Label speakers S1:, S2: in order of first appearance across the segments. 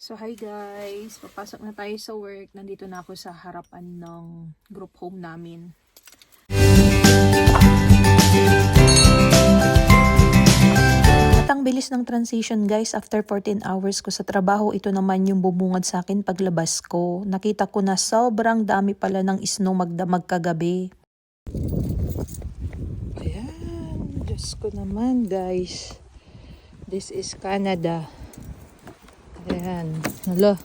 S1: So hi guys, papasok na tayo sa work. Nandito na ako sa harapan ng group home namin. At ang bilis ng transition guys, after 14 hours ko sa trabaho, ito naman yung bumungad sa akin paglabas ko. Nakita ko na sobrang dami pala ng snow magdamag kagabi. Ayan, Diyos ko naman guys. This is Canada. Ayan. Hala.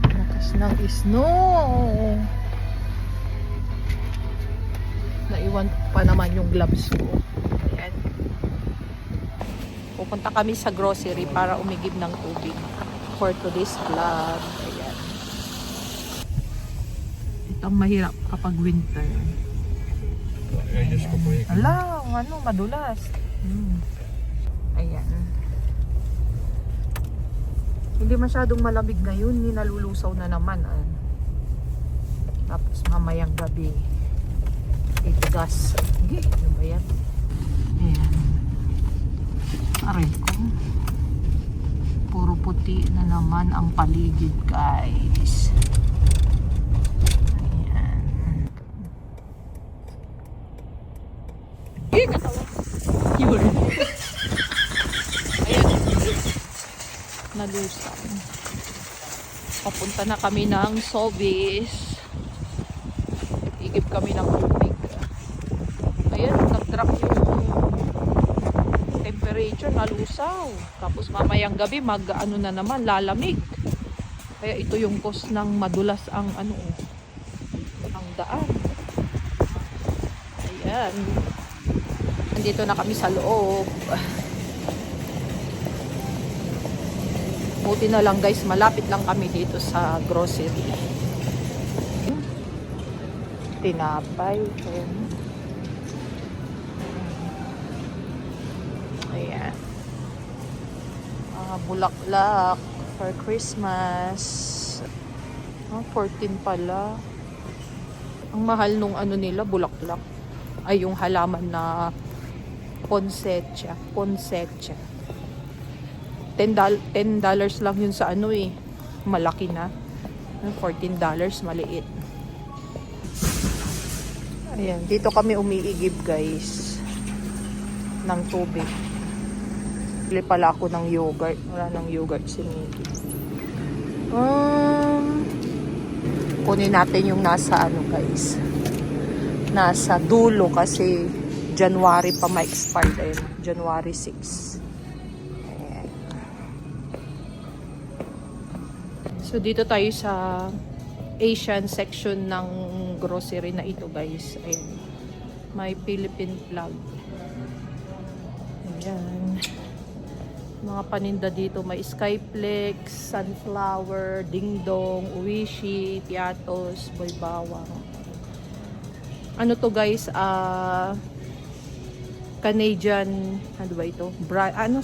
S1: Lakas ng snow. Naiwan pa naman yung gloves ko. Ayan. Pupunta kami sa grocery para umigib ng tubig for today's vlog. Ayan. Itong mahirap kapag winter. Ala, madulas. Ayan. Hindi masyadong malamig ngayon, nalulusaw na naman. Tapos mamayang gabi, itigas. Sige, ano ba yan? Ayan. Aray ko. Puro puti na naman ang paligid, guys. Yun. Ayan. Nalusaw. Papunta na kami ng Sobeys. Igib kami ng tubig. Ayan, nag-drop yung temperature, nalusaw. Tapos mamayang gabi, mag-ano na naman, lalamig. Kaya ito yung cause ng madulas ang ang daan. Ayan. Dito na kami sa loob. Buti na lang guys, malapit lang kami dito sa grocery. Tinapay. Ayan. Bulaklak for Christmas. 14 pala. Ang mahal nung nila, bulaklak. Ay yung halaman na Poinsettia. $10 lang yun sa malaki na. $14, maliit. Ayan, dito kami umiigib guys ng tubig. Bili pala ako ng yogurt. Wala ng yogurt si Miki. Kunin natin yung nasa guys. Nasa dulo kasi January pa ma-expired. Ayun, January 6. Ayan. So dito tayo sa Asian section ng grocery na ito guys. Ayan. May Philippine flag. Ayan. Mga paninda dito, may Skyflex, Sunflower, Dingdong, Uwishi, Piatos, Boy Bawang. Ano to guys, Canadian, ano ba ito?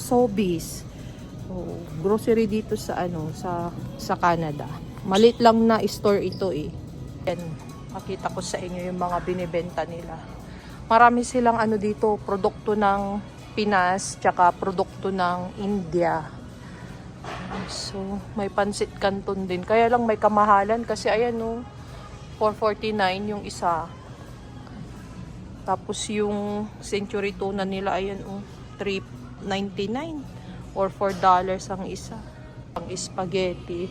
S1: Sobeys. Oh, grocery dito sa sa Canada. Malit lang na store ito Yan, makita ko sa inyo yung mga binibenta nila. Marami silang dito, produkto ng Pinas, tsaka produkto ng India. So, may pansit canton din. Kaya lang may kamahalan kasi ayan $4.49 yung isa. Tapos yung century tuna nila, ayan $3.99 or $4 ang isa. Ang spaghetti.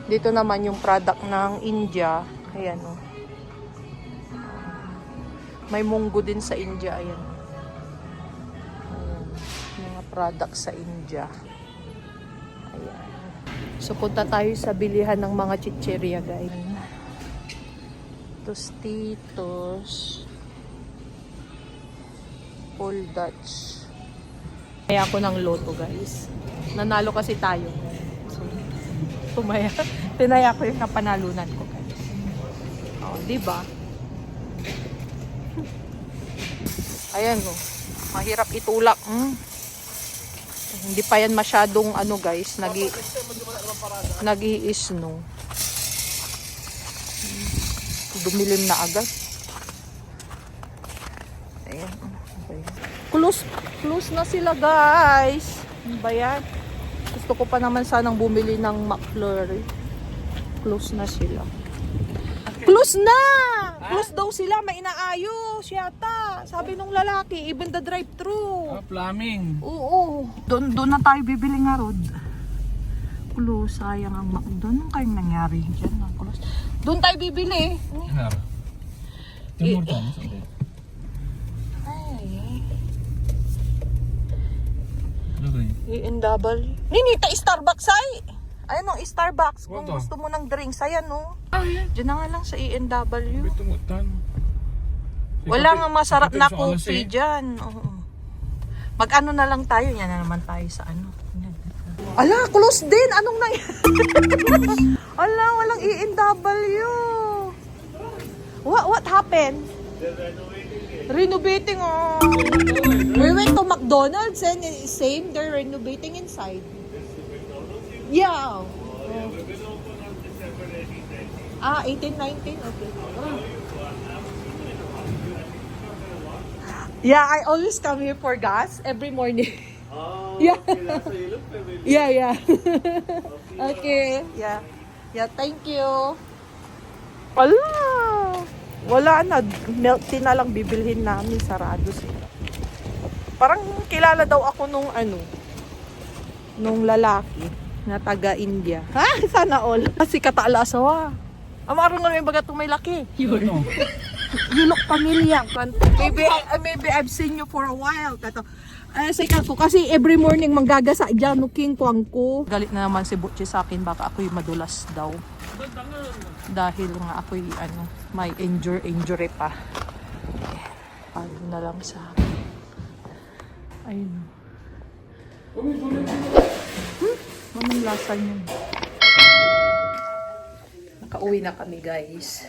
S1: Dito naman yung product ng India. Ayan May munggo din sa India, ayan. Mga product sa India. Ayan. So punta tayo sa bilihan ng mga chicheria, guys. Tostitos. Full Dutch. Kaya ako ng loto guys. Nanalo kasi tayo. So, tinaya ko yung napanalunan ko guys. Diba? Ayan mahirap itulak. Hindi pa yan masyadong guys. Nag-i-snow. Dumilim na agad. Ayan. Okay. Close na sila, guys. Ano ba yan? Gusto ko pa naman sanang bumili ng McFlurry. Close na sila. Close na! Close daw sila, may inaayos yata. Sabi nung lalaki, even the drive-thru.
S2: Plumbing.
S1: Oo. Doon na tayo bibili nga, Rod. Close, sayang ang McDo. Anong kayong nangyari dyan? Close. Doon tayo bibili.
S2: Kenapa? Timur kan?
S1: Ay.
S2: Ano ba yun?
S1: E&W. Ninita, Starbucks ay! Ayun o, Starbucks. Kung
S2: Ano to?
S1: gusto mo ng drinks, ayan o.
S2: Ah, yan.
S1: Diyan na nga lang sa E&W.
S2: Ito mo, tan.
S1: Wala nga masarap na
S2: Ikaw,
S1: coffee dyan. Oo. Mag-ano na lang tayo. Yan na naman tayo sa ano. Yan. Ala, close din. Anong na Ala, walang E&W. What happened? Renovating. Oh. We went to McDonald's and same, they're renovating inside. Yeah. Ah, 18, 19? Okay. Yeah, I always come here for gas every morning.
S3: Oh,
S1: Yeah.
S3: okay, that's why you look familiar.
S1: Yeah. Okay. Yeah. Yeah, thank you. Wala na. Milk tea na lang bibilhin namin. Sarado sila. Parang kilala daw ako nung lalaki na taga-India. Ha? Sana all. Kasi kataalasawa. Amarong nga may bagat may laki.
S2: Ano?
S1: You look familiar. Maybe I've seen you for a while. Kato. Say ko kasi every morning manggagasa dyan nuking kuwang ko. Galit na naman si Butchie sa akin baka ako'y madulas daw. Dahil nga ako'y may injury pa. Ano na lang sa akin. Ayun. Anong lasa niyan? Nakauwi na kami, guys.